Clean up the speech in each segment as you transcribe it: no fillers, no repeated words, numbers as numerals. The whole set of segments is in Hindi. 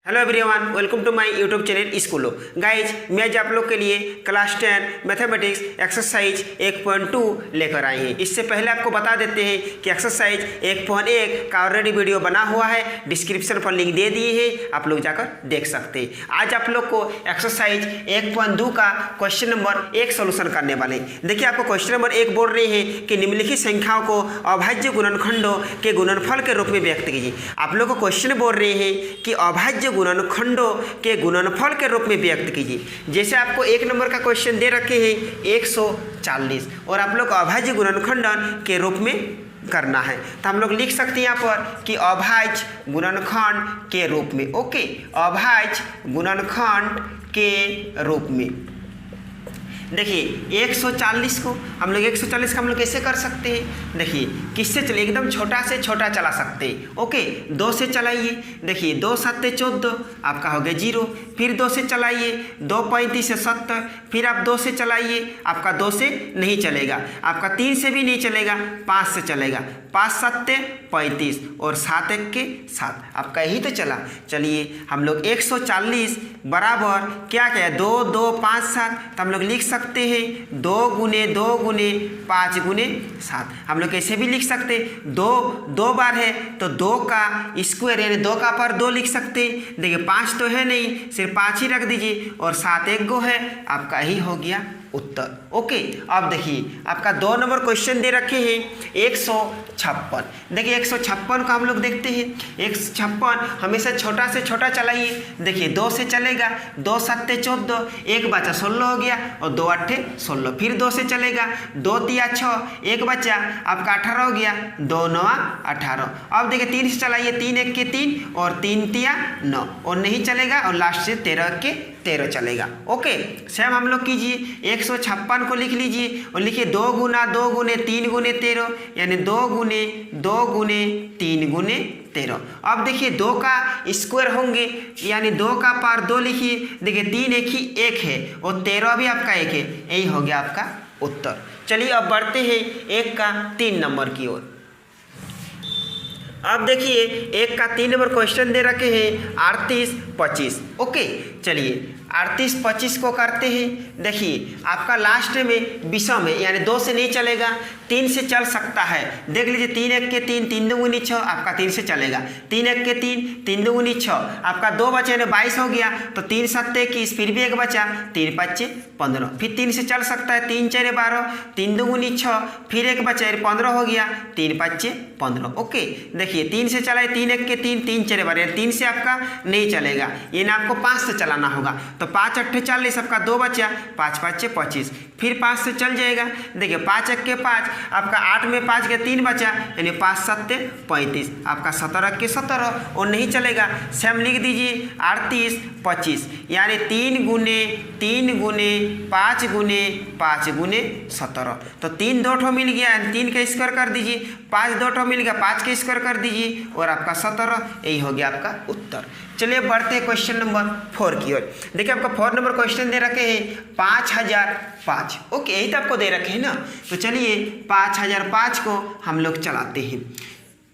Hello everyone, welcome to my YouTube channel स्कूलो। गाइज, मैं आज आप लोग के लिए क्लास 10 मैथमेटिक्स एक्सरसाइज 1.2 लेकर आए हैं। इससे पहले आपको बता देते हैं कि एक्सरसाइज 1.1 का ऑलरेडी वीडियो बना हुआ है, डिस्क्रिप्शन पर लिंक दे दिए हैं, आप लोग जाकर देख सकते हैं। आज आप लोग को एक्सरसाइज 1.2 का क्वेश्चन नंबर 1 सोल्यूशन करने वाले हैं। देखिए, आपको क्वेश्चन नंबर 1 बोल रहे हैं कि निम्नलिखित संख्याओं को अभाज्य गुणनखंडों के गुणनफल के रूप में व्यक्त कीजिए। आप लोग को क्वेश्चन बोल रहे हैं कि अभाज्य गुणनखंडों के गुणनफल के रूप में व्यक्त कीजिए। जैसे आपको 1 नंबर का क्वेश्चन दे रखे हैं 140 और आप लोग अभाज्य गुणनखंडन के रूप में करना है, तो हम लोग लिख सकते हैं यहाँ पर कि अभाज्य गुणनखंड के रूप में। ओके, अभाज्य गुणनखंड के रूप में। देखिए 140 को हम लोग 140 का हम लोग कैसे कर सकते हैं? देखिए किससे चले, एकदम छोटा से छोटा चला सकते हैं। ओके, 2 से चलाइए। देखिए 2 7 14 आपका हो गया 0। फिर 2 से चलाइए, 2 35 से 70। फिर आप 2 से चलाइए, आपका 2 से नहीं चलेगा, आपका 3 से भी नहीं चलेगा, 5 से चलेगा। 5 7 35 और 7 1 के 7, आपका यही तो चला। चलिए हम लोग 140 बराबर क्या क्या 2 2 5 7, तो हम लोग लिख सकते हैं 2 गुने 2 गुने 5 गुने 7। हम लोग कैसे भी लिख सकते हैं, 2 बार है तो 2 का स्क्वायर यानी 2 का पर 2 लिख सकते हैं। देखिए 5 तो है नहीं, सिर्फ 5 ही रख दीजिए और 7 1 गो है, आपका यही हो गया उत्तर। ओके, अब देखिए आपका 2 नंबर क्वेश्चन दे रखे हैं 156। देखिए 156 का हम लोग देखते हैं। 156 हमेशा छोटा से छोटा चलाइए। देखिए 2 से चलेगा, 2 7 14, 1 बचा 16 हो गया और 2 8 16। फिर 2 से चलेगा, 2 3 6, 1 बचा आपका 18 हो गया, 2 9 18। अब देखिए 3 से चलाइए, 3 1 के 3 और 3 3 9 और नहीं चलेगा और लास्ट से 13 के 13 चलेगा। ओके, सेम हम लोग कीजिए 156 को लिख लीजिए और लिखिए 2 गुना 2 गुने 3 गुने 13 यानी 2 गुने 2 गुने 3 गुने 13। अब देखिए 2 का स्क्वायर होंगे यानी 2 का पावर 2 लिखिए। देखिए 3 1 ही 1 है और 13 भी आपका 1 है, यही हो गया आपका उत्तर। चलिए अब बढ़ते हैं 1 का 3 नंबर की ओर। अब देखिए 1 का 3 नंबर क्वेश्चन दे रखे हैं 38 25। ओके, चलिए 38 25 को करते हैं। देखिए आपका लास्ट में विषम है यानी 2 से नहीं चलेगा, 3 से चल सकता है। देख लीजिए 3 1 के 3, 3 2 गुनी 6, आपका 3 से चलेगा। 3 1 के 3, 3 2 गुनी 6, आपका 2 बचे यानी 22 हो गया, तो 3 7 21, फिर भी 1 बचा, 3 5 15। फिर 3 से चल सकता है, 3 4 12, 3 2 गुनी 6, फिर 1 बचा 15 हो गया, 3 5 15। ओके, देखिए 3 से चलाए, 3 1 के 3, 3 4 12, 3 से आपका नहीं चलेगा, ये ना आपको 5 से चलाना होगा। तो 5 8 40, आपका 2 बचा, 5 5 25। फिर 5 से चल जाएगा। देखिए 5 1 के 5, आपका 8 में 5 के 3 बचा यानी 5 7 35, आपका 17 के 17 और नहीं चलेगा। सेम लिख दीजिए 38 25 यानी 3 गुने 3 गुने 5 गुने 5 गुने 17। तो 3 2 ठो मिल गया, 3 का स्क्वायर कर दीजिए, 5 2 ठो मिल गया, 5 का स्क्वायर कर दीजिए और आपका 17, यही हो गया आपका उत्तर। चलिए बढ़ते हैं क्वेश्चन नंबर 4 की ओर। देखिए आपका 4 नंबर क्वेश्चन दे रखे हैं 5005। ओके, यही तो आपको दे रखे हैं ना, तो चलिए 5005 को हम लोग चलाते हैं।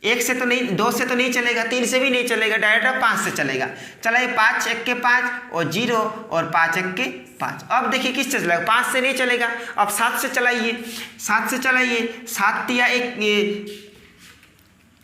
1 से तो नहीं, 2 से तो नहीं चलेगा, 3 से भी नहीं चलेगा, डायरेक्ट 5 से चलेगा। चलाइए 5 1 के 5 और 0 और 5 1 के 5। अब देखिए किस से चलेगा, 5 से नहीं चलेगा। अब 7 से चलाइए, 7 से चलाइए, 7 3 1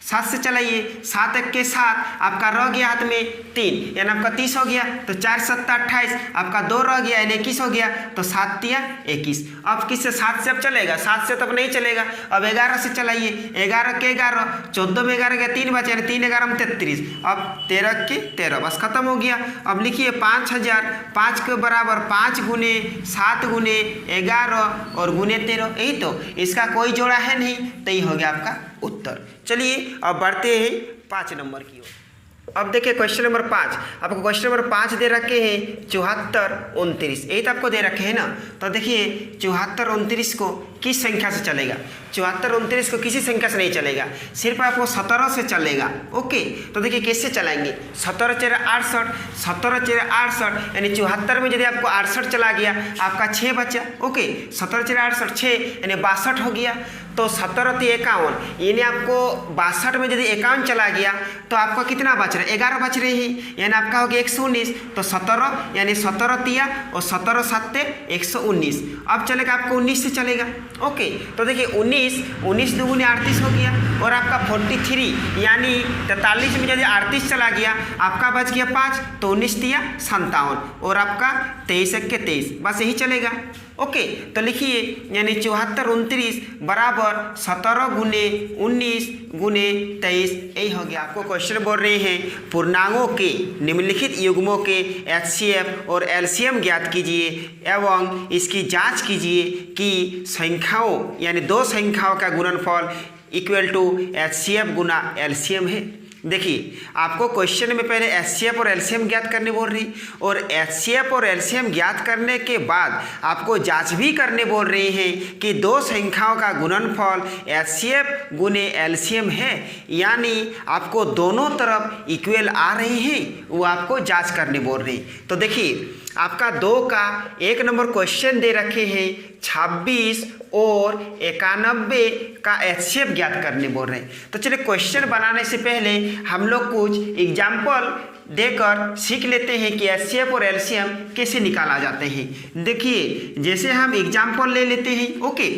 7 से चलाइए, 7 1 के 7, आपका रह गया हाथ में 3 यानी आपका 30 हो गया, तो 4 7 28, आपका 2 रह गया यानी 21 हो गया, तो 7 3 21। अब किससे 7 से अब चलेगा, 7 से तब नहीं चलेगा। अब 11 से चलाइए, 11 के 11, 14 में 11 गया, 3 बचे यानी 3 11 में 33, अब 13 के 13, बस खत्म हो गया। अब लिखिए 5005 के बराबर 5 गुने 7 गुने 11 और गुने 13, यही तो, इसका कोई जोड़ा है नहीं, तो यही हो गया आपका उत्तर। चलिए अब बढ़ते हैं 5 नंबर की ओर। अब देखिए क्वेश्चन नंबर 5, आपको क्वेश्चन नंबर 5 दे रखे हैं 74 29, यही तो आपको दे रखे हैं ना। तो देखिए 74 29 को किस संख्या से चलेगा? 74 29 को किसी संख्या से नहीं चलेगा, सिर्फ आपको 17 से चलेगा। ओके, तो देखिए कैसे चलाएंगे। 17 चेरा 68, 17 चेरा 68 यानी 74 में यदि आपको 68 चला गया, आपका 6 बचा। ओके, 17 चेरा 68 6 यानी 62 हो गया। तो 17 × 51 यानी आपको 62 में यदि 51 चला गया तो आपका कितना बच रहा है? 11 बच रहे हैं, यानी आपका हो गया 119। तो 17 यानी 17 तिया और 17 7 119। अब चलेगा आपको 19 से चलेगा। ओके, तो देखिए 19 दूनी 38 हो गया और आपका 43 यानी 43 में यदि 38 चला गया आपका बच गया 5, तो 19 तिया 57 और आपका 23 1 23, बस यही चलेगा। ओके, तो लिखिए यानी 74 29 बराबर 17 गुने 19 गुने 23, यही हो गया। आपको क्वेश्चन बोल रहे हैं पूर्णांकों के निम्नलिखित युग्मों के HCF और LCM ज्ञात कीजिए एवं इसकी जांच कीजिए कि संख्याओं यानी दो संख्याओं का गुणनफल इक्वल टू HCF गुना LCM है। देखिए आपको क्वेश्चन में पहले HCF और LCM ज्ञात करने बोल रही और HCF और LCM ज्ञात करने के बाद आपको जांच भी करने बोल रहे हैं कि दो संख्याओं का गुणनफल HCF गुने LCM है, यानी आपको दोनों तरफ इक्वल आ रहे हैं, वो आपको जांच करने बोल रहे हैं। तो देखिए आपका 2 का 1 नंबर क्वेश्चन दे रखे हैं 26 और 91 का HCF ज्ञात करने बोल रहे हैं। तो चलिए क्वेश्चन बनाने से पहले हम लोग कुछ एग्जाम्पल देकर सीख लेते हैं कि HCF और LCM कैसे निकाला जाते हैं। देखिए जैसे हम एग्जाम्पल ले लेते हैं। ओके,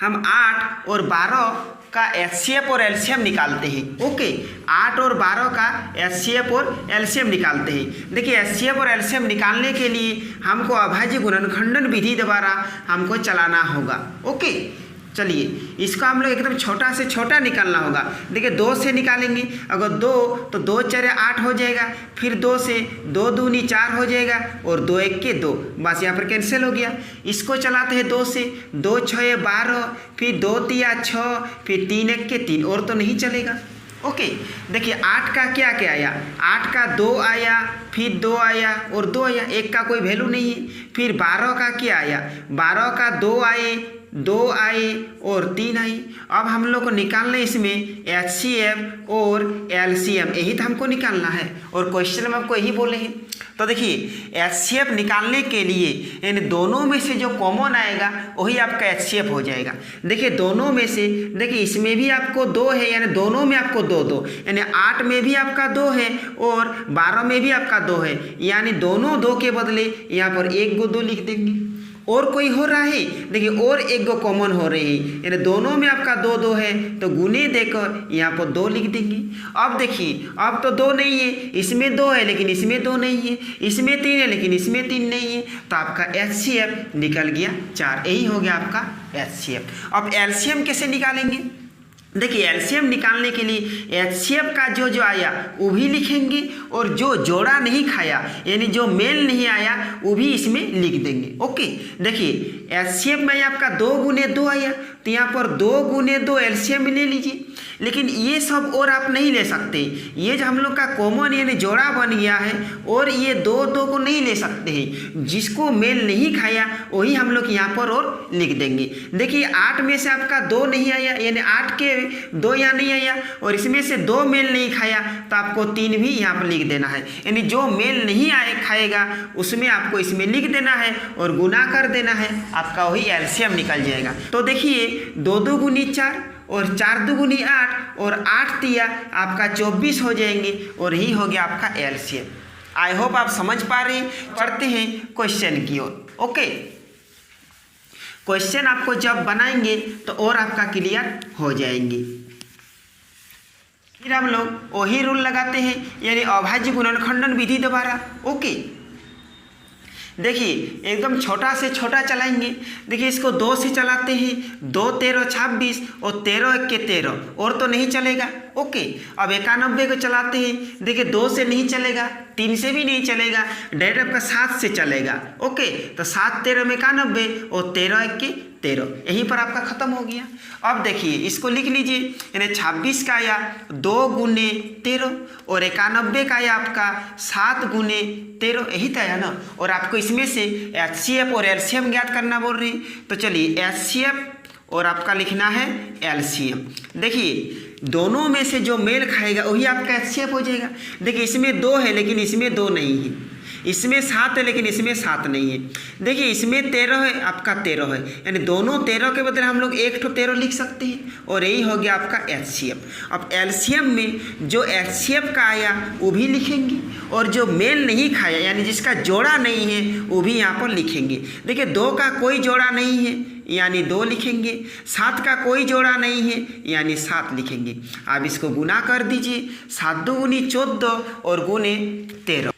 हम 8 और 12 का HCF और LCM निकालते हैं। ओके, 8 और 12 का HCF और LCM निकालते हैं। देखिए HCF और LCM निकालने के लिए हमको अभाज्य गुणनखंडन विधि द्वारा हमको चलाना होगा। ओके, चलिए इसको हम लोग एकदम छोटा से छोटा निकालना होगा। देखिए 2 से निकालेंगे, अगर 2 तो 2 4 8 हो जाएगा, फिर 2 से 2 दूनी 4 हो जाएगा और 2 1 के 2, बस यहाँ पर कैंसिल हो गया। इसको चलाते हैं 2 से, 2 6 12, फिर 2 3 6, फिर 3 1 के 3, और तो नहीं चलेगा। ओके, देखिए 8 का क्या क्या आया? 8 का 2 आया, फिर 2 आया और 2 आया, 1 का कोई वैल्यू नहीं है। फिर 12 का क्या आया? 12 का 2 आए, 2 आए और 3 आई। अब हम लोग को निकालना है इसमें HCF और LCM, यही तो हमको निकालना है और क्वेश्चन में आपको यही बोले हैं। तो देखिए HCF निकालने के लिए यानी दोनों में से जो कॉमन आएगा वही आपका HCF हो जाएगा। देखिए दोनों में से, देखिए इसमें भी आपको 2 है यानी दोनों में आपको 2 2, यानी 8 में भी आपका 2 है और 12 में भी आपका 2 है, यानी दोनों 2 के बदले यहाँ पर 1 को 2 लिख देंगे। और कोई हो रहा है, देखिए और 1 को कॉमन हो रहे हैं, यानी दोनों में आपका 2 2 है, तो गुने देकर यहाँ पर 2 लिख देंगे। अब देखिए अब तो 2 नहीं है, इसमें 2 है लेकिन इसमें 2 नहीं है, इसमें 3 है लेकिन इसमें 3 नहीं है, तो आपका HCF निकल गया 4, यही हो गया आपका HCF। अब LCM कैसे निकालेंगे? देखिए LCM निकालने के लिए HCF का जो आया वो भी लिखेंगे और जो जोड़ा नहीं खाया यानी जो मेल नहीं आया वो भी इसमें लिख देंगे। ओके, देखिए HCF में आपका 2 गुने 2 आया, तो यहाँ पर 2 गुने 2 LCM ले लीजिए। लेकिन ये सब और आप नहीं ले सकते, ये जो हम लोग का कॉमन यानी जोड़ा बन गया है और ये 2 2 को नहीं ले सकते हैं, जिसको मेल नहीं खाया वही हम लोग यहाँ पर और लिख देंगे। देखिए 8 में से आपका 2 नहीं आया यानी 8 के 2 यहाँ नहीं आया और इसमें से 2 मेल नहीं खाया, तो आपको 3 भी यहाँ पर लिख देना है, यानी जो मेल नहीं आए खाएगा उसमें आपको इसमें लिख देना है और गुना कर देना है, आपका वही LCM निकल जाएगा। तो देखिए 2 2 गुनी 4 और 4 2 गुनी 8 और 8 तिया आपका 24 हो जाएंगे और यही हो गया आपका LCM। आई होप आप समझ पा रहे हैं। पढ़ते हैं क्वेश्चन की ओर। ओके, क्वेश्चन आपको जब बनाएंगे तो और आपका क्लियर हो जाएंगे। फिर हम लोग वही रूल लगाते हैं यानी अभाज्य गुणनखंडन विधि द्वारा। ओके, देखिए एकदम छोटा से छोटा चलाएंगे। देखिए इसको 2 से चलाते हैं, 2 13 26 और 13 1 के 13, और तो नहीं चलेगा। ओके, अब 91 को चलाते हैं। देखिए 2 से नहीं चलेगा, 3 से भी नहीं चलेगा, डायरेक्ट आपका 7 से चलेगा। ओके, तो 7 13 में 91 और 13 1 के 13, यहीं पर आपका खत्म हो गया। अब देखिए इसको लिख लीजिए, यानी 26 का आया 2 गुने 13 और 91 का आया आपका 7 गुने 13, यही तो आया ना। और आपको इसमें से HCF और LCM ज्ञात करना बोल रही, तो चलिए HCF और आपका लिखना है LCM। देखिए दोनों में से जो मेल खाएगा वही आपका HCF हो जाएगा। देखिए इसमें 2 है लेकिन इसमें 2 नहीं है, इसमें 7 है लेकिन इसमें 7 नहीं है। देखिए इसमें 13 है, आपका 13 है, यानी दोनों 13 के बदले हम लोग एक 13 लिख सकते हैं और यही हो गया आपका HCF। अब LCM में जो HCF का आया वो भी लिखेंगे और जो मेल नहीं खाया यानी जिसका जोड़ा नहीं है वो भी यहाँ पर लिखेंगे। देखिए 2 का कोई जोड़ा नहीं है यानी 2 लिखेंगे, 7 का कोई जोड़ा नहीं है यानी 7 लिखेंगे। आप इसको गुना कर दीजिए, 7 दो गुनी 14 और गुने 13।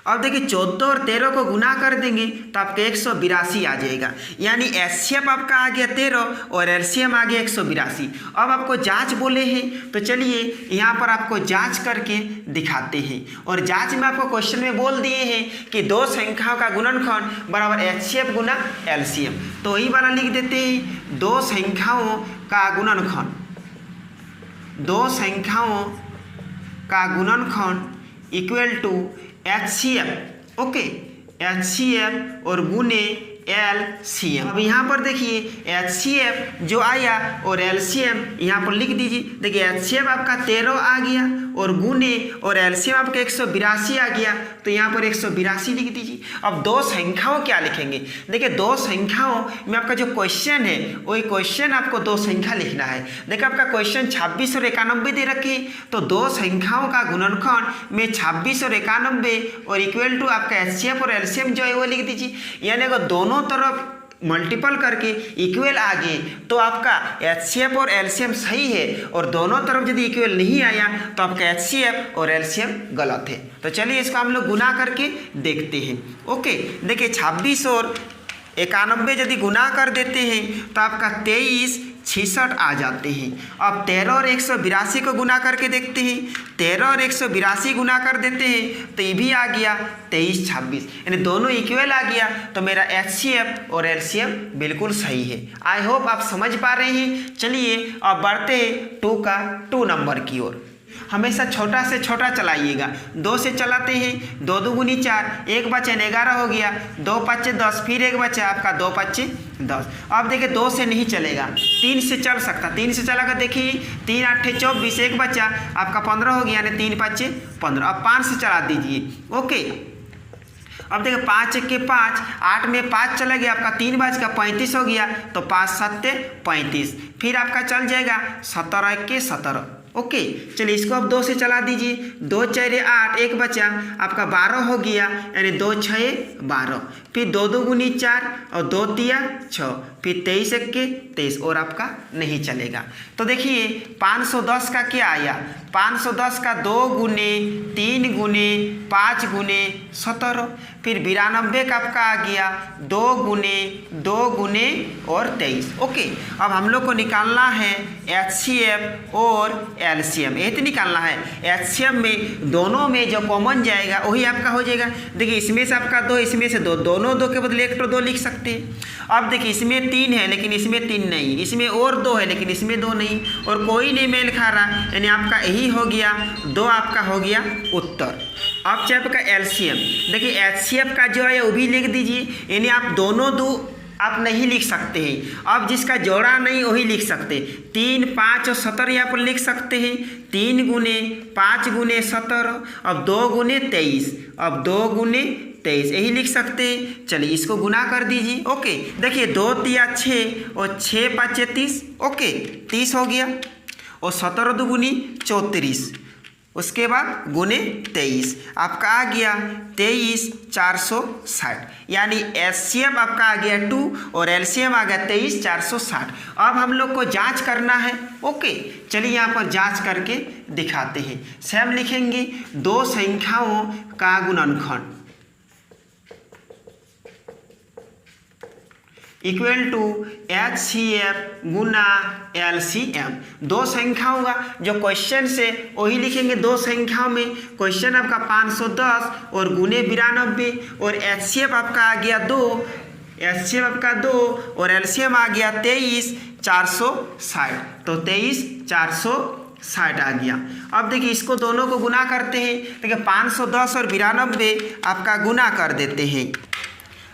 अब देखिए 14 और 13 को गुना कर देंगे तो आपका 182 आ जाएगा, यानी HCF आपका आ गया 13 और LCM आ गया 182। अब आपको जांच बोले हैं तो चलिए यहाँ पर आपको जांच करके दिखाते हैं। और जांच में आपको क्वेश्चन में बोल दिए हैं कि 2 संख्याओं का गुणनखंड बराबर HCF गुना LCM, तो वही वाला लिख देते हैं। 2 संख्याओं का गुणनखंड, 2 संख्याओं का गुणनखंड equal to HCF, okay, HCF और गुने LCM। अब यहाँ पर देखिए HCF जो आया और LCM यहाँ पर लिख दीजिए। देखिए HCF आपका 13 आ गया और गुने और LCM आपका 182 आ गया, तो यहाँ पर 182 लिख दीजिए। अब 2 संख्याओं क्या लिखेंगे? देखिए 2 संख्याओं में आपका जो क्वेश्चन है वही क्वेश्चन आपको 2 संख्या लिखना है। देखिए आपका क्वेश्चन 26 और 91 दे रखे, तो 2 संख्याओं का गुणनखंड में 26 और 91 और इक्वल टू आपका HCF और LCM जो है वो लिख दीजिए। यानी अगर दोनों तरफ मल्टीपल करके इक्वल आ गए तो आपका HCF और LCM सही है, और दोनों तरफ यदि इक्वल नहीं आया तो आपका HCF और LCM गलत है। तो चलिए इसको हम लोग गुना करके देखते हैं। ओके, देखिए 26 और 91 यदि गुना कर देते हैं तो आपका 23 66 आ जाते हैं। अब 13 और 182 को गुना करके देखते हैं, 13 और 182 गुना कर देते हैं तो ये भी आ गया 23 26, यानी दोनों इक्वल आ गया, तो मेरा HCF और LCM बिल्कुल सही है। आई होप आप समझ पा रहे हैं। चलिए अब बढ़ते हैं 2 का 2 नंबर की ओर। हमेशा छोटा से छोटा चलाइएगा। 2 से चलाते हैं, 2 दो गुनी 4, 1 बचे 11 हो गया, 2 5 10, फिर 1 बचा आपका 2 5 10। अब देखिए 2 से नहीं चलेगा, 3 से चल सकता, 3 से चला कर देखिए 3 8 24, 1 बचा आपका 15 हो गया, यानी 3 5 15। अब 5 से चला दीजिए। ओके, अब देखिए 5 1 के 5, 8 में 5 चला गया, आपका 3 बज का 35 हो गया, तो 5 7 35, फिर आपका चल जाएगा 17 1 के 17। ओके, चलिए इसको अब 2 से चला दीजिए, 2 4 8, 1 बचा आपका 12 हो गया, यानी 2 6 12, फिर 2 2 गुनी 4 और 2 3 6, फिर 23 1 के 23, और आपका नहीं चलेगा। तो देखिए 510 का क्या आया? 510 का 2 गुने 3 गुने 5 गुने 17, फिर 92 का आपका आ गया 2 गुने और 23। ओके, अब हम लोग को निकालना है HCF और LCM, ये तो निकालना है। HCF में दोनों में जो कॉमन जाएगा वही आपका हो जाएगा। देखिए इसमें से आपका 2, इसमें से 2, दोनों 2 के बदले 1 तो 2 लिख सकते हैं। अब देखिए इसमें 3 है लेकिन इसमें 3 नहीं, इसमें और 2 है लेकिन इसमें 2 नहीं, और कोई नहीं मेल खा रहा, यानी आपका यही हो गया 2, आपका हो गया उत्तर। अब चाहे आपका LCM, देखिए HCF का जो है वो भी लिख दीजिए, यानी आप दोनों 2 आप नहीं लिख सकते हैं। अब जिसका जोड़ा नहीं वही लिख सकते, 3 5 और 17 यहाँ पर लिख सकते हैं, 3 गुने 5 गुने 17, अब 2 गुने 23, अब 2 गुने 23 यही लिख सकते हैं। चलिए इसको गुना कर दीजिए। ओके, देखिए 2 3 6 और 6 5 30, ओके 30 हो गया, और 17 2 गुनी 34, उसके बाद गुने 23, आपका आ गया 23 460, यानी HCF आपका आ गया 2 और LCM आ गया 23 460। अब हम लोग को जांच करना है। ओके, चलिए यहाँ पर जांच करके दिखाते हैं। सेम लिखेंगे 2 संख्याओं का गुणनखंड इक्वल टू HCF गुना LCM। 2 संख्या होगा, जो क्वेश्चन से वही लिखेंगे। 2 संख्याओं में क्वेश्चन आपका 510 और गुने 92, और HCF आपका आ गया 2 एचसीएफ आपका 2 और एलसीएम आ गया 23 460, तो 23 460 आ गया। अब देखिए इसको दोनों को गुना करते हैं। देखिए 510 और 92 आपका गुना कर देते हैं।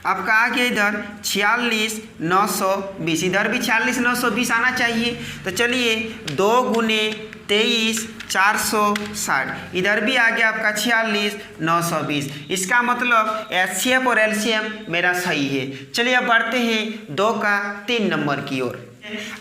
आपका आ गया इधर 46 920, इधर भी 46 920 आना चाहिए। तो चलिए 2 गुने 23 460, इधर भी आ गया आपका 46 920। इसका मतलब एचसीएफ और एलसीएम मेरा सही है। चलिए अब बढ़ते हैं 2 का 3 नंबर की ओर।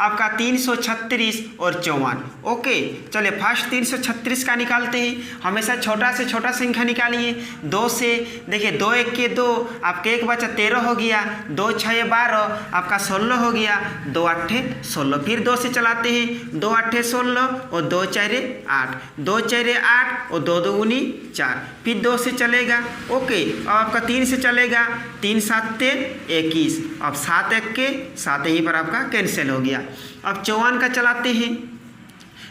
आपका 336 और 54। ओके चलिए फर्स्ट 336 का निकालते हैं। हमेशा छोटा से छोटा संख्या निकालिए। 2 से देखिए 2 1 के 2, आपके एक बचा 13 हो गया, 2 6 12, आपका 16 हो गया, 2 8 16। फिर 2 से चलाते हैं, 2 8 16 और 2 4 8, 2 4 8 और 2 2 4। फिर 2 से चलेगा। ओके अब आपका 3 से चलेगा, 3 7 21, अब 7 1 के 7 यहीं पर आपका कैंसिल हो गया। अब 54 का चलाते हैं।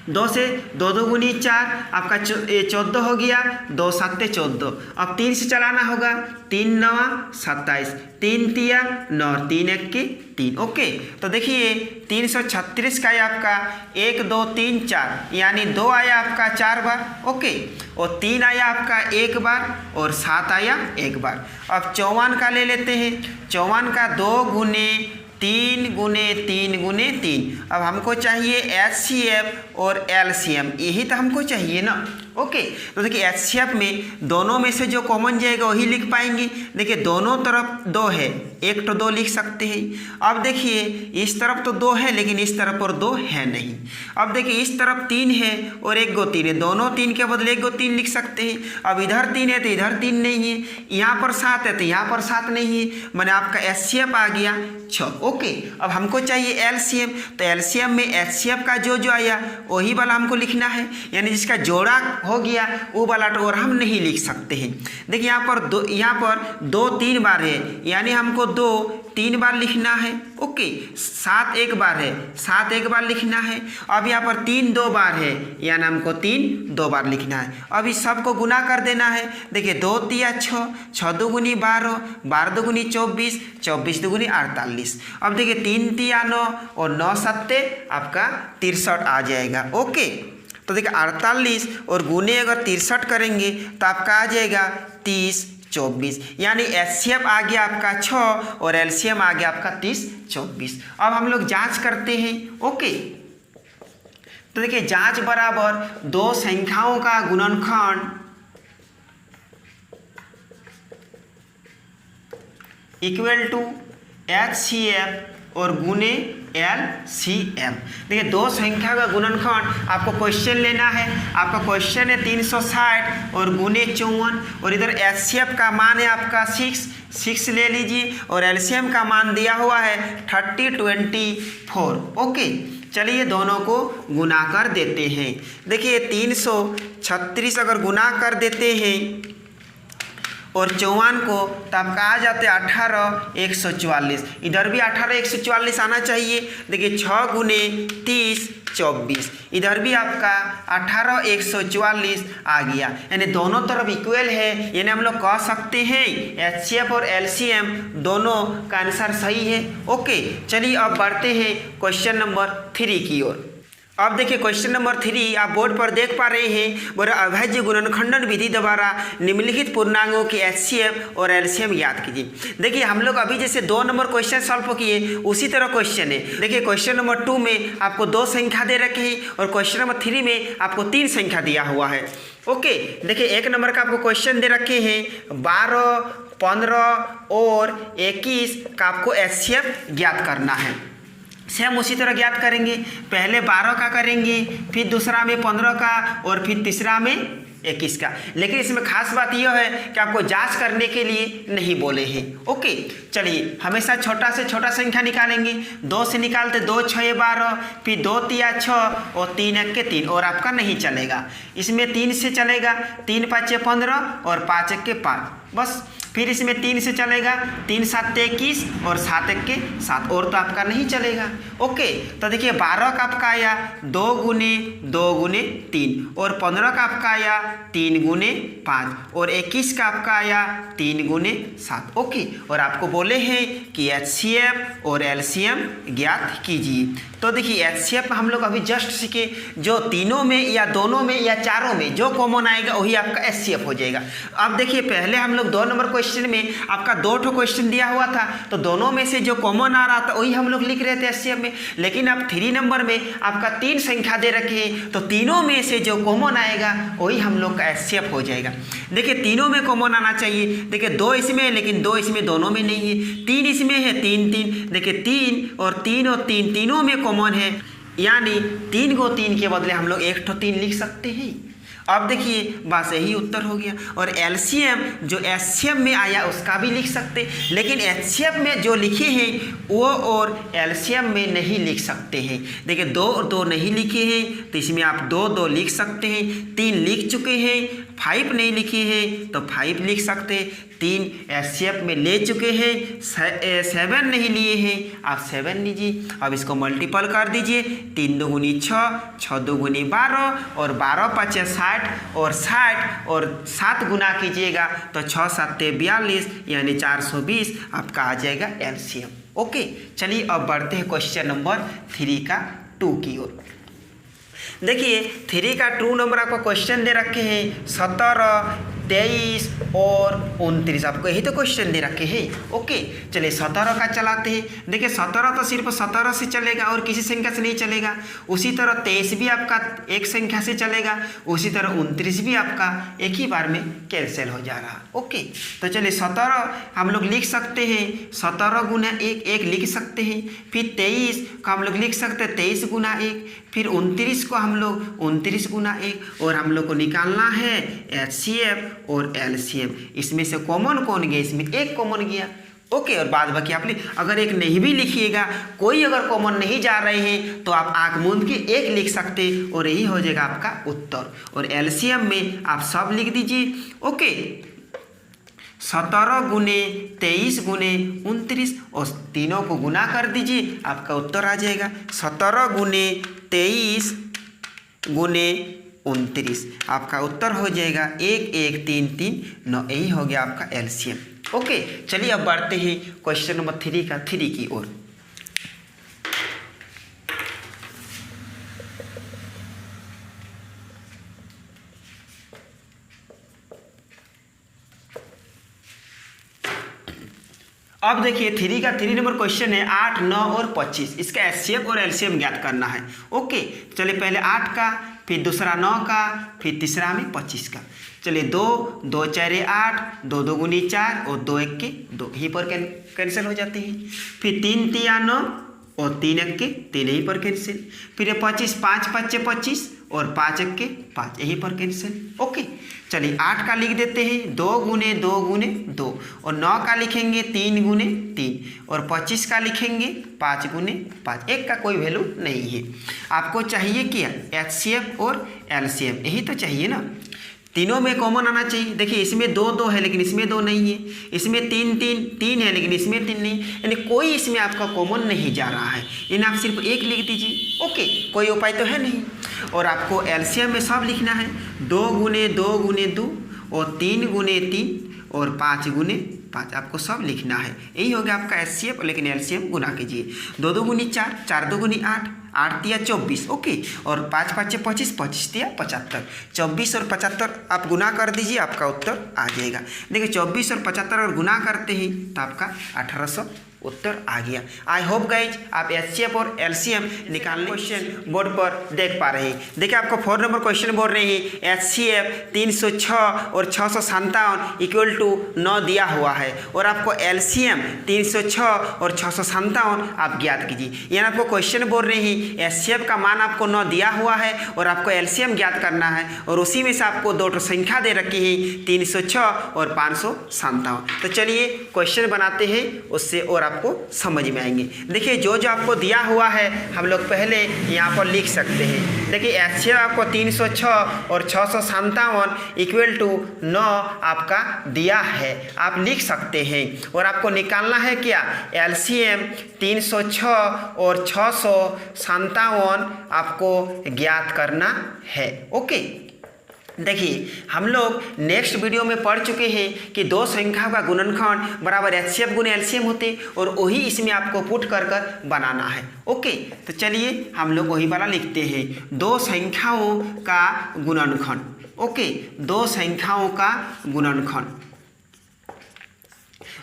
2 से 2 2 गुनी 4, आपका 14 हो गया, 2 7 14। अब 3 से चलाना होगा, 3 9 27, 3 3 9, 3 1 के 3। ओके तो देखिए 336 का है आपका 1 2 3 4, यानी 2 आया आपका 4 बार। ओके और 3 आया आपका 1 बार और 7 आया 1 बार। अब 54 का ले लेते हैं। 54 का 2 गुने 3 गुने 3 गुने 3। अब हमको चाहिए एचसीएफ और एलसीएम, यही तो हमको चाहिए ना। ओके तो देखिए एचसीएफ में दोनों में से जो कॉमन जाएगा वही लिख पाएंगे। देखिए दोनों तरफ 2 है, 1 तो 2 लिख सकते हैं। अब देखिए इस तरफ तो 2 है लेकिन इस तरफ और 2 है नहीं। अब देखिए इस तरफ 3 है और 1 गो 3 है, दोनों 3 के बदले 1 गो 3 लिख सकते हैं। अब इधर 3 है तो इधर 3 नहीं है, यहाँ पर 7 है तो यहाँ पर 7 नहीं है, मैंने आपका एचसीएफ आ गया 6। ओके अब हमको चाहिए एलसीएम, तो एलसीएम में एचसीएफ का जो आया वही वाला हमको लिखना है, यानी जिसका जोड़ा हो गया वो वाला और हम नहीं लिख सकते हैं। देखिए यहाँ पर 2 3 बार है, यानी हमको 2 3 बार लिखना है। ओके 7 1 बार है, 7 1 बार लिखना है। अब यहाँ पर 3 2 बार है, यानी हमको 3 2 बार लिखना है। अब इस सब को गुना कर देना है। देखिए 2 3 6, 6 2 गुनी 12, 12 2 गुनी 24, 24 2 गुनी 48। अब देखिए 3 3 9 और 9 7 आपका 63 आ जाएगा। ओके तो देखिए 48 और गुने अगर 63 करेंगे तो आपका आ जाएगा 30 24, यानी एचसीएफ आ गया आपका 6 और एलसीएम आ गया आपका 30 24। अब हम लोग जांच करते हैं। ओके तो देखिए जांच बराबर 2 संख्याओं का गुणनखंड इक्वल टू एचसीएफ और गुने एलसीएम। देखिए 2 संख्या का गुणनखंड आपको क्वेश्चन लेना है। आपका क्वेश्चन है 360 और गुने 54, और इधर एचसीएफ का मान है आपका 6 ले लीजिए, और एलसीएम का मान दिया हुआ है 30 24। ओके चलिए दोनों को गुना कर देते हैं। देखिए 336 अगर गुना कर देते हैं और 54 को, तो आपका आ जाते 18 144, इधर भी 18 144 आना चाहिए। देखिए 6 गुने 30 24, इधर भी आपका 18 144 आ गया, यानी दोनों तरफ इक्वल है, यानी हम लोग कह सकते हैं एचसीएफ और एलसीएम दोनों का आंसर सही है। ओके चलिए अब बढ़ते हैं क्वेश्चन नंबर 3 की ओर। अब देखिए क्वेश्चन नंबर 3 आप बोर्ड पर देख पा रहे हैं। बोला अविभाज्य गुणनखंडन विधि द्वारा निम्नलिखित पूर्णांकों के एचसीएफ और एलसीएम ज्ञात कीजिए। देखिए हम लोग अभी जैसे 2 नंबर क्वेश्चन सॉल्व किए उसी तरह क्वेश्चन है। देखिए क्वेश्चन नंबर 2 में आपको 2 संख्या दे रखे हैं और क्वेश्चन नंबर 3 में आपको 3 संख्या दिया हुआ है। ओके देखिए 1 नंबर का आपको क्वेश्चन दे रखे हैं 12 15 और 21 का आपको एचसीएफ ज्ञात करना है। सेम उसी तरह ज्ञात करेंगे, पहले 12 का करेंगे, फिर दूसरा में 15 का और फिर तीसरा में 21 का। लेकिन इसमें खास बात यह है कि आपको जांच करने के लिए नहीं बोले हैं। ओके चलिए हमेशा छोटा से छोटा संख्या निकालेंगे। 2 से निकालते 2 6 12, फिर 2 3 6 और 3 1 के 3, और आपका नहीं चलेगा। इसमें 3 से चलेगा, 3 5 15 और 5 1 के 5। बस फिर इसमें 3 से चलेगा, 3 7 21 और 7 1 के 7, और तो आपका नहीं चलेगा। ओके, तो देखिए 12 का आपका आया 2 गुने 2 गुने 3, और 15 का आपका आया 3 गुने 5, और 21 का आपका आया 3 गुने 7। ओके, और आपको बोले हैं कि HCF और LCM ज्ञात कीजिए। तो देखिए HCF हम लोग अभी जस्ट सीखे, जो तीनों में या दोनों में या चारों में जो कॉमन आएगा वही आपका HCF हो जाएगा। अब देखिए पहले हम लोग 2 नंबर क्वेश्चन में आपका 2 क्वेश्चन दिया हुआ था, तो दोनों में से जो कॉमन आ रहा था वही हम लोग लिख रहे थे HCF में। लेकिन अब 3 नंबर में आपका 3 संख्या दे रखी है, तो तीनों में से जो कॉमन आएगा वही हम लोग का HCF हो जाएगा। देखिए तीनों में कॉमन आना चाहिए। देखिए 2 इसमें है लेकिन 2 इसमें दोनों में नहीं है, 3 इसमें है 3 3, देखिए 3 और 3 तीनों में कॉमन है, यानी 3 को 3 के बदले हम लोग 1 तो 3 लिख सकते हैं। अब देखिए बस यही उत्तर हो गया। और LCM जो HCF में आया उसका भी लिख सकते, लेकिन HCF में जो लिखे हैं वो और LCM में नहीं लिख सकते हैं। देखिए 2 और 2 नहीं लिखे हैं, तो इसमें आप 2 2 लिख सकते हैं, 3 लिख चुके हैं, 5 नहीं लिखे हैं तो 5 लिख सकते हैं, 3 HCF में ले चुके हैं, 7 नहीं लिए हैं, आप 7 लीजिए। अब इसको मल्टीपल कर दीजिए, 3 2 गुनी 6, 6 2 गुनी 12, और 12 5 60, और 60 और 7 गुना कीजिएगा तो 6 7 42, यानी 420 आपका आ जाएगा LCM। ओके, चलिए अब बढ़ते हैं क्वेश्चन नंबर 3 का 2 की ओर। देखिए 3 का 2 नंबर आपको क्वेश्चन दे रखे हैं 17, 23 और 29, आपको यही तो क्वेश्चन दे रखे हैं। ओके, चलिए 17 का चलाते हैं। देखिए 17 तो सिर्फ 17 से चलेगा और किसी संख्या से नहीं चलेगा। उसी तरह 23 भी आपका एक संख्या से चलेगा, उसी तरह 29 भी आपका एक ही बार में कैंसिल हो जा रहा। ओके, तो चलिए 17 हम लोग लिख सकते हैं 17 गुना 1, 1 लिख सकते हैं। फिर 23 को हम लोग लिख सकते हैं 23 गुना 1, फिर 29 को हम लोग 29 गुना 1, और हम लोग को निकालना है HCF और LCM। इसमें से कॉमन कौन गया? इसमें एक कॉमन गया। ओके, और बाद बाकी आप अगर एक नहीं भी लिखिएगा, कोई अगर कॉमन नहीं जा रहे हैं तो आप आंख मूंद के एक लिख सकते, और यही हो जाएगा आपका उत्तर। और LCM में आप सब लिख दीजिए। ओके, 17 गुने 23 गुने 29, और तीनों को गुना कर दीजिए, आपका उत्तर आ जाएगा 17 गुने 23 गुने 29, आपका उत्तर हो जाएगा 1 1 3 3 9। यही हो गया आपका LCM। ओके, चलिए अब बढ़ते हैं क्वेश्चन नंबर 3 का 3 की ओर। अब देखिए 3 का 3 नंबर क्वेश्चन है 8 9 और 25, इसका HCF और LCM ज्ञात करना है। ओके, चलिए पहले 8 का, फिर दूसरा 9 का, फिर तीसरा में 25 का। चलिए 2 2 4 8, 2 2 गुनी 4 और 2 1 के 2, यहीं पर कैंसिल हो जाते हैं। फिर 3 3 9 और 3 1 के 3, यहीं पर कैंसिल। फिर 25 5 5 25 और 5 1 के 5, यहीं पर कैंसिल। ओके, चलिए 8 का लिख देते हैं 2 गुने 2 गुने 2, और 9 का लिखेंगे 3 गुने 3, और 25 का लिखेंगे 5 गुने 5। एक का कोई वैल्यू नहीं है। आपको चाहिए क्या? HCF और LCM, यही तो चाहिए ना। तीनों में कॉमन आना चाहिए। देखिए इसमें 2 2 है लेकिन इसमें 2 नहीं है, इसमें 3 3 3 है लेकिन इसमें 3 नहीं, यानी कोई इसमें आपका कॉमन नहीं जा रहा है, यानी आप सिर्फ एक लिख दीजिए। ओके, कोई उपाय तो है नहीं। और आपको LCM में सब लिखना है 2 गुने 2 गुने 2, और 3 गुने 3 और 5 गुने 5, आपको सब लिखना है। यही हो गया आपका HCF, लेकिन LCM गुना कीजिए। 2 2 गुनी 4, 4 2 गुनी 8, 8 तिया 24। ओके, और 5 5 25, 25 तिया 75, 24 और 75 आप गुना कर दीजिए, आपका उत्तर आ जाएगा। देखिए 24 और 75 और गुना करते हैं तो आपका 1800 उत्तर आ गया। आई होप गाइज आप HCF और LCM निकालने क्वेश्चन बोर्ड पर देख पा रहे हैं। देखिए आपको 4 नंबर क्वेश्चन बोल रहे हैं HCF 306 और 657 इक्वल टू 9 दिया हुआ है, और आपको LCM 306 और 657 आप ज्ञात कीजिए। यानी आपको क्वेश्चन बोल रहे हैं HCF का मान आपको 9 दिया हुआ है और आपको LCM ज्ञात करना है, और उसी में से आपको 2 संख्या दे रखी है 306 और 557। तो चलिए क्वेश्चन बनाते हैं, उससे और आपको समझ में आएंगे। देखिए जो जो आपको दिया हुआ है हम लोग पहले यहाँ पर लिख सकते हैं। देखिए HCF आपको 306 और 657 इक्वल टू 9 आपका दिया है, आप लिख सकते हैं। और आपको निकालना है क्या, LCM 306 और 657 आपको ज्ञात करना है। ओके, देखिए हम लोग नेक्स्ट वीडियो में पढ़ चुके हैं कि दो संख्याओं का गुणनखंड बराबर HCF गुने LCM होते और वही इसमें आपको पुट कर बनाना है। ओके, तो चलिए हम लोग वही वाला लिखते हैं, दो संख्याओं का गुणनखंड। ओके, दो संख्याओं का गुणनखंड,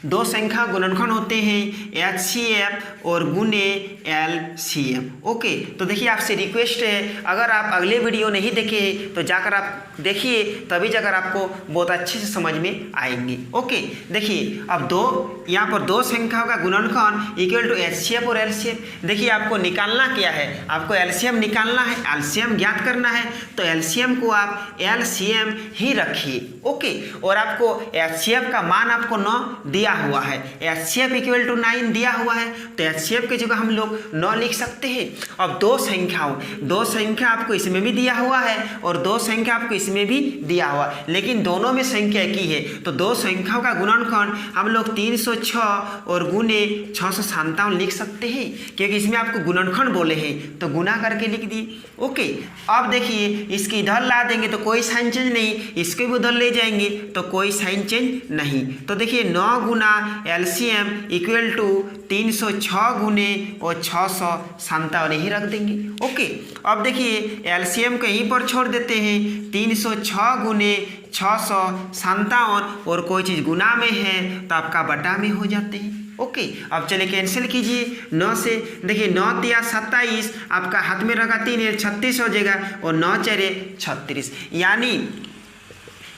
दो संख्या गुणनखंड होते हैं HCF और गुने LCM। ओके, तो देखिए आपसे रिक्वेस्ट है, अगर आप अगले वीडियो नहीं देखे तो जाकर आप देखिए, तभी जाकर आपको बहुत अच्छे से समझ में आएंगे। ओके, देखिए अब यहाँ पर दो संख्याओं का गुणनखंड इक्वल टू HCF और LCM। देखिए आपको निकालना क्या है, आपको LCM निकालना है, LCM ज्ञात करना है, तो LCM को आप LCM ही रखिए। ओके, और आपको HCF का मान आपको 9 दिया हुआ है, HCF इक्वल टू 9 दिया हुआ है, तो HCF की जगह हम लोग 9 लिख सकते हैं। अब दो संख्या आपको इसमें भी दिया हुआ है और दो संख्या आपको इसमें भी दिया हुआ, लेकिन दोनों में संख्या एक ही है, तो दो संख्याओं का गुणनखंड हम लोग 306 और गुने 657 लिख सकते हैं, क्योंकि इसमें आपको गुणनखंड बोले हैं तो गुना करके लिख दिए। ओके, अब देखिए इसकी इधर ला देंगे तो कोई साइन चेंज नहीं, इसके भी उधर ले जाएंगे तो कोई साइन चेंज नहीं। तो देखिए 9 गुना LCM इक्वल टू 306 गुने और 657 ही रख देंगे। ओके, अब देखिए LCM को यहीं पर छोड़ देते हैं, 306 गुने 657 और कोई चीज़ गुना में है तो आपका बटा में हो जाते हैं। ओके, अब चले कैंसिल कीजिए 9 से। देखिए 9 तिया 27, आपका हाथ में रखा 3 है, 36 हो जाएगा और 9 चरे 36,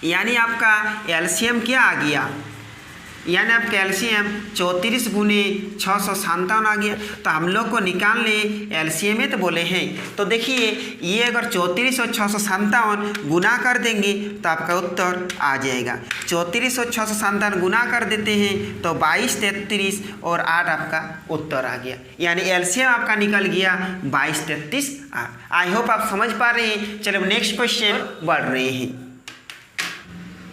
यानी आपका LCM क्या आ गया, यानी आपका LCM 34 गुने 657 आ गया। तो हम लोग को निकालने LCM तो बोले हैं, तो देखिए ये अगर 34 और 657 गुना कर देंगे तो आपका उत्तर आ जाएगा। 34 और 657 गुना कर देते हैं तो 22, 33 और 8 आपका उत्तर आ गया, यानी LCM आपका निकल गया 22, 33, 8। आई होप आप समझ पा रहे हैं। चलो नेक्स्ट क्वेश्चन बढ़ रहे हैं।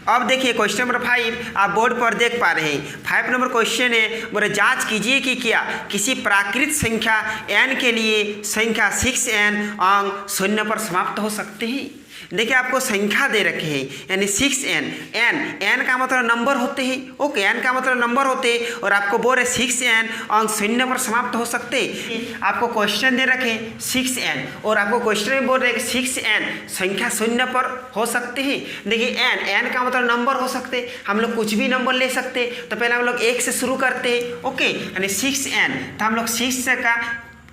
अब देखिए क्वेश्चन नंबर 5 आप बोर्ड पर देख पा रहे हैं। 5 नंबर क्वेश्चन है, बोले जांच कीजिए कि क्या किसी प्राकृत संख्या n के लिए संख्या 6n अंक 0 पर समाप्त हो सकते हैं। देखिए आपको संख्या दे रखे हैं, यानी 6n, n का मतलब नंबर होते हैं। ओके, n का मतलब नंबर होते हैं और आपको बोल रहे 6n अंक 0 पर समाप्त हो सकते हैं। आपको क्वेश्चन दे रखे 6n और आपको क्वेश्चन में बोल रहे हैं कि 6n संख्या 0 पर हो सकते हैं। देखिए n का मतलब नंबर हो सकते हैं, हम लोग कुछ भी नंबर ले सकते हैं। तो पहले हम लोग 1 से शुरू करते हैं। ओके, यानी 6n, तो हम लोग 6 का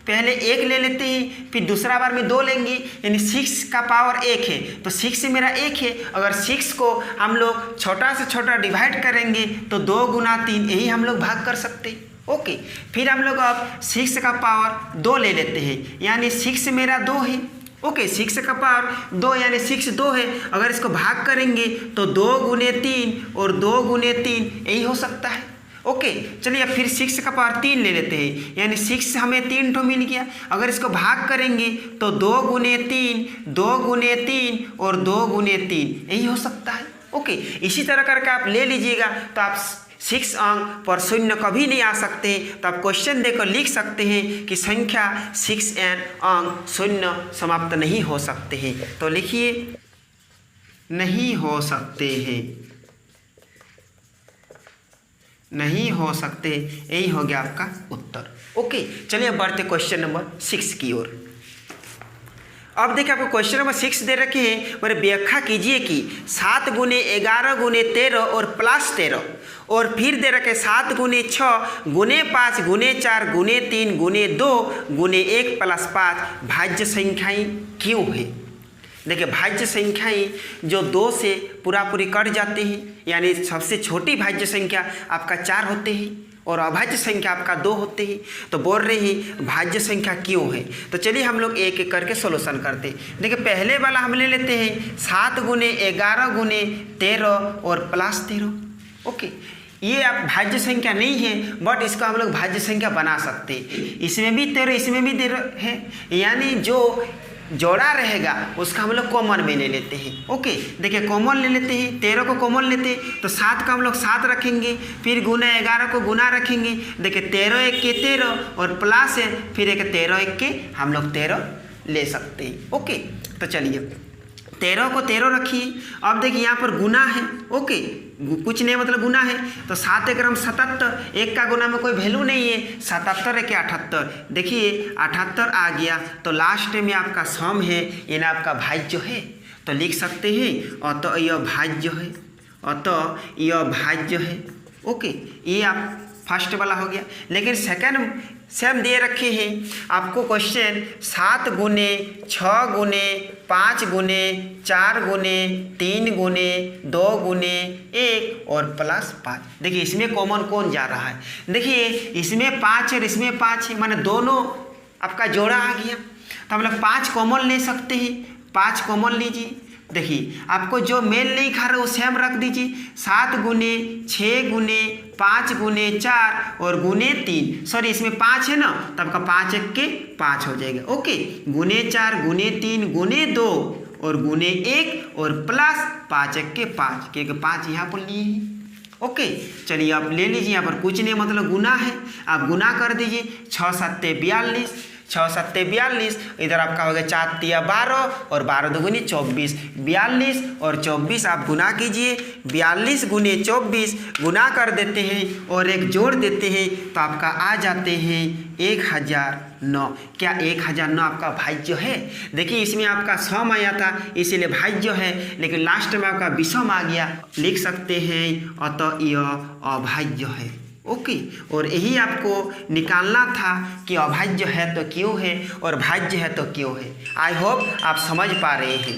पहले 1 ले लेते हैं, फिर दूसरा बार में 2 लेंगे, यानी 6 का पावर 1 है, तो 6 से मेरा 1 है। अगर 6 को हम लोग छोटा से छोटा डिवाइड करेंगे तो 2 गुना 3, यही हम लोग भाग कर सकते हैं। ओके, फिर हम लोग अब 6 का पावर 2 ले लेते हैं, यानी 6 मेरा 2 है। ओके, 6 का पावर 2 यानी 6 2 है। अगर इसको भाग करेंगे तो 2 गुने 3 और 2 गुने 3 यही हो सकता है। ओके, चलिए अब फिर 6 का पावर 3 ले लेते हैं, यानी 6 हमें 3 ठो मिल गया। अगर इसको भाग करेंगे तो 2 गुने 3, 2 गुने 3 और 2 गुने 3 यही हो सकता है। ओके, इसी तरह करके आप ले लीजिएगा तो आप 6 अंक पर 0 कभी नहीं आ सकते। तो आप क्वेश्चन देकर लिख सकते हैं कि संख्या 6n अंक 0 समाप्त नहीं हो सकते हैं। तो लिखिए नहीं हो सकते हैं, नहीं हो सकते, यही हो गया आपका उत्तर। ओके, चलिए अब बढ़ते क्वेश्चन नंबर 6 की ओर। अब देखिए आपको क्वेश्चन नंबर 6 दे रखे हैं, बोले व्याख्या कीजिए कि 7 गुने 11 गुने 13 और प्लस 13, और फिर दे रखे 7 गुने 6 गुने 5 गुने 4 गुने 3 गुने 2 गुने 1 प्लस 5 भाज्य संख्याएं क्यों है। देखिए भाज्य संख्याएं जो 2 से पूरी कट जाते हैं, यानी सबसे छोटी भाज्य संख्या आपका 4 होते हैं और अभाज्य संख्या आपका 2 होते हैं। तो बोल रहे हैं भाज्य संख्या क्यों है। तो चलिए हम लोग एक एक करके सोल्यूशन करते हैं। देखिए पहले वाला हम ले लेते हैं 7 गुने 11 गुने 13 और प्लस 13। ओके, ये आप भाज्य संख्या नहीं है, बट इसको हम लोग भाज्य संख्या बना सकते हैं। इसमें भी 13, इसमें भी 13 है, यानी जो जोड़ा रहेगा उसका हम लोग कॉमन में ले लेते हैं। ओके, देखिए कॉमन ले लेते हैं, 13 को कॉमन लेते हैं तो 7 का हम लोग 7 रखेंगे, फिर गुना 11 को गुना रखेंगे। देखिए 13 1 के 13 और प्लस है, फिर एक 13 1 के हम लोग 13 ले सकते हैं। ओके, तो चलिए 13 को 13 रखिए। अब देखिए यहाँ पर गुना है। ओके, कुछ नहीं मतलब गुना है, तो 7 एक 77, एक का गुना में कोई वैल्यू नहीं है, 77 एक 78। देखिए 78 आ गया, तो लास्ट में आपका सम है, यानी आपका भाज्य है, तो लिख सकते हैं अतः यह भाज्य है, अतः यह भाज्य है। ओके, ये आप फर्स्ट वाला हो गया। लेकिन सेकंड सेम दे रखे हैं आपको क्वेश्चन 7 गुने 6 गुने 5 गुने 4 गुने 3 गुने 2 गुने 1 और प्लस 5। देखिए इसमें कॉमन कौन जा रहा है, देखिए इसमें 5 है और इसमें 5 है, माने दोनों आपका जोड़ा आ गया, तो हम लोग 5 कॉमन ले सकते हैं। 5 कॉमन लीजिए, देखिए आपको जो मेल नहीं खा रहा वो सेम रख दीजिए। 7 गुने 6 गुने 5 गुने 4 और गुने 3, सॉरी इसमें 5 है ना, तब का 5 1 के 5 हो जाएगा। ओके, गुने 4 गुने 3 गुने 2 और गुने 1 और प्लस 5 1 के 5, क्योंकि 5 यहाँ पर लिए हैं। ओके, चलिए आप ले लीजिए, यहाँ पर कुछ नहीं मतलब गुना है, आप गुना कर दीजिए। 6 7 42, 6 7 42, इधर आपका हो गया 4 3 12 और 12 दूनी 24, 42 और 24 आप गुना कीजिए। 42 गुने 24 गुना कर देते हैं और एक जोड़ देते हैं, तो आपका आ जाते हैं 1009। क्या 1009 आपका भाज्य है? देखिए इसमें आपका सम आया था इसीलिए भाज्य है, लेकिन लास्ट में आपका विषम आ गया, लिख सकते हैं अतः यह अभाज्य है। ओके, और यही आपको निकालना था कि अभाज्य है तो क्यों है और भाज्य है तो क्यों है। आई होप आप समझ पा रहे हैं।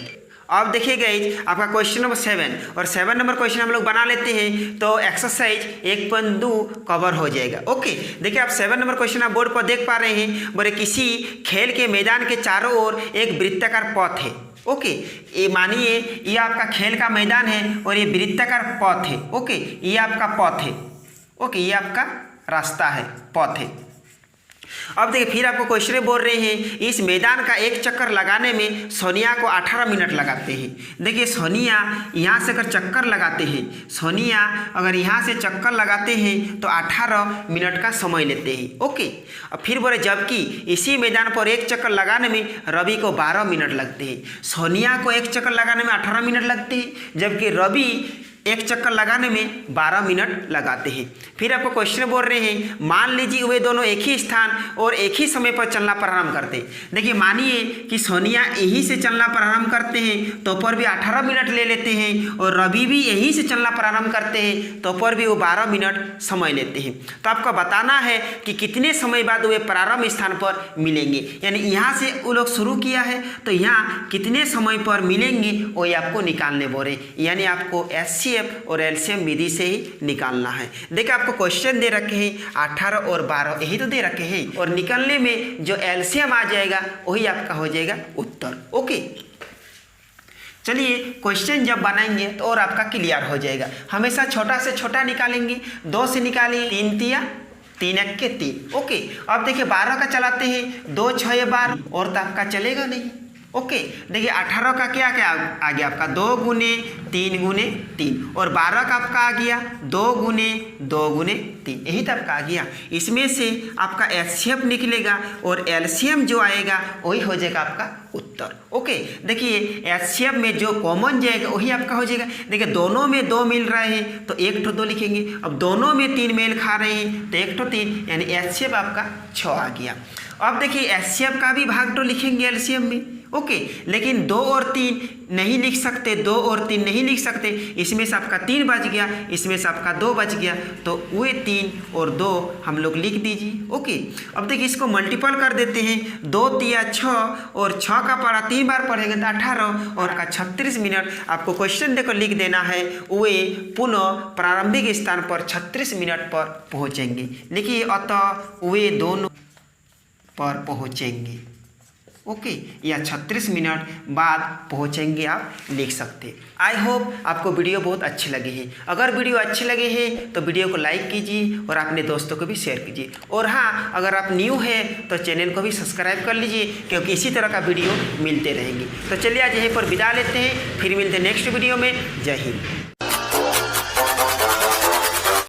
अब देखिए गाइस आपका क्वेश्चन नंबर 7 और 7 नंबर क्वेश्चन हम लोग बना लेते हैं, तो एक्सरसाइज 1.2 कवर हो जाएगा। ओके, देखिए आप 7 नंबर क्वेश्चन आप बोर्ड पर देख पा रहे हैं। बोले किसी खेल के मैदान के चारों ओर एक वृत्ताकार पथ है। ओके, ये मानिए ये आपका खेल का मैदान है और ये वृत्ताकार पथ है। ओके, ये आपका पथ है। ओके, ये आपका रास्ता है, पथ है। अब देखिए फिर आपको क्वेश्चन बोल रहे हैं इस मैदान का एक चक्कर लगाने में सोनिया को 18 मिनट लगाते हैं। देखिए सोनिया यहाँ से अगर चक्कर लगाते हैं, सोनिया अगर यहाँ से चक्कर लगाते हैं तो 18 मिनट का समय लेते हैं। ओके, अब फिर बोले जबकि इसी मैदान पर एक चक्कर लगाने में रवि को 12 मिनट लगते हैं। सोनिया को एक चक्कर लगाने में 18 मिनट लगते हैं, जबकि रवि एक चक्कर लगाने में 12 मिनट लगाते हैं। फिर आपको क्वेश्चन बोल रहे हैं मान लीजिए वे दोनों एक ही स्थान और एक ही समय पर चलना प्रारंभ करते हैं। देखिए मानिए कि सोनिया यहीं से चलना प्रारंभ करते हैं तो पर भी 18 मिनट ले लेते हैं और रवि भी यहीं से चलना प्रारंभ करते हैं तो पर भी वो 12 मिनट समय लेते हैं। तो आपको बताना है कि कितने समय बाद वे प्रारंभ स्थान पर मिलेंगे, यानी यहाँ से वो लोग शुरू किया है तो यहाँ कितने समय पर मिलेंगे वो आपको निकालने बोल रहे, यानी आपको एचसीएफ और एलसीएम विधि से ही निकालना है। देखिए आपको क्वेश्चन दे रखे हैं 18 और 12 यही तो दे रखे हैं, और निकलने में जो एलसीएम आ जाएगा वही आपका हो जाएगा उत्तर। ओके, चलिए क्वेश्चन जब बनाएंगे तो और आपका क्लियर हो जाएगा। हमेशा छोटा से छोटा निकालेंगे, 2 से निकालिए 3 तिया 3 1 के 3। ओके, अब देखिए 12 का चलाते हैं, 2 6 12 और तो आपका चलेगा नहीं। ओके, देखिए 18 का क्या क्या आ गया आपका 2 गुने 3 गुने 3 और 12 का आपका आ गया 2 गुने 2 गुने 3, यही तो आपका आ गया। इसमें से आपका एचसीएफ निकलेगा और एलसीएम जो आएगा वही हो जाएगा आपका उत्तर। ओके, देखिए एचसीएफ में जो कॉमन जाएगा वही आपका हो जाएगा। देखिए दोनों में 2 मिल रहे हैं तो 1 तो 2 लिखेंगे, अब दोनों में 3 मेल खा रहे हैं तो 1 तो 3, यानी एचसीएफ आपका 6 आ गया। अब देखिए एचसीएफ का भी भाग तो लिखेंगे एलसीएम में। ओके, लेकिन 2 और 3 नहीं लिख सकते, 2 और 3 नहीं लिख सकते, इसमें से आपका 3 बच गया, इसमें से आपका 2 बच गया, तो वे 3 और 2 हम लोग लिख दीजिए। ओके, अब देखिए इसको मल्टीपल कर देते हैं, 2 तिया 6 और 6 का पढ़ा 3 बार पढ़ेंगे तो 18 और का 36 मिनट। आपको क्वेश्चन देखो लिख देना है वे पुनः प्रारंभिक स्थान पर 36 मिनट पर पहुँचेंगे। लिखिए अतः वे दोनों पर पहुँचेंगे। ओके, या 36 मिनट बाद पहुंचेंगे आप लिख सकते। आई होप आपको वीडियो बहुत अच्छी लगी है। अगर वीडियो अच्छी लगे है तो वीडियो को लाइक कीजिए और अपने दोस्तों को भी शेयर कीजिए। और हाँ, अगर आप न्यू हैं तो चैनल को भी सब्सक्राइब कर लीजिए, क्योंकि इसी तरह का वीडियो मिलते रहेंगे। तो चलिए आज यहीं पर विदा लेते हैं, फिर मिलते हैं नेक्स्ट वीडियो में। जय हिंद।